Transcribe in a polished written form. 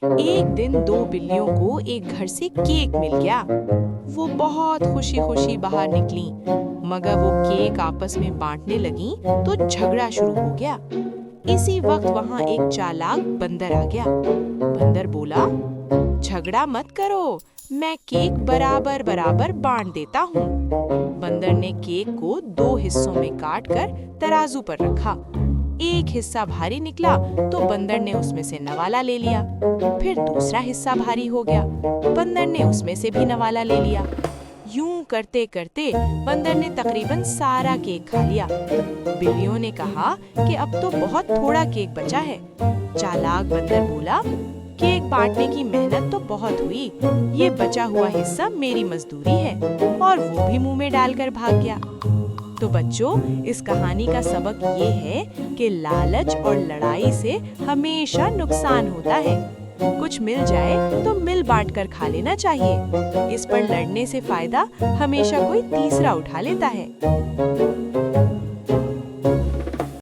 एक दिन दो बिल्लियों को एक घर से केक मिल गया। वो बहुत खुशी खुशी बाहर निकली, मगर वो केक आपस में बांटने लगी तो झगड़ा शुरू हो गया। इसी वक्त वहां एक चालाक बंदर आ गया। बंदर बोला, झगड़ा मत करो, मैं केक बराबर बराबर बांट देता हूँ। बंदर ने केक को दो हिस्सों में काट कर तराजू पर रखा। एक हिस्सा भारी निकला तो बंदर ने उसमें से नवाला ले लिया। फिर दूसरा हिस्सा भारी हो गया, बंदर ने उसमें से भी नवाला ले लिया। यूं करते करते बंदर ने तकरीबन सारा केक खा लिया। बिल्लियों ने कहा कि अब तो बहुत थोड़ा केक बचा है। चालाक बंदर बोला, केक बांटने की मेहनत तो बहुत हुई, ये बचा हुआ हिस्सा मेरी मजदूरी है, और वो भी मुंह में डालकर भाग गया। तो बच्चों, इस कहानी का सबक ये है कि लालच और लड़ाई से हमेशा नुकसान होता है। कुछ मिल जाए तो मिल बांट कर खा लेना चाहिए। इस पर लड़ने से फायदा हमेशा कोई तीसरा उठा लेता है।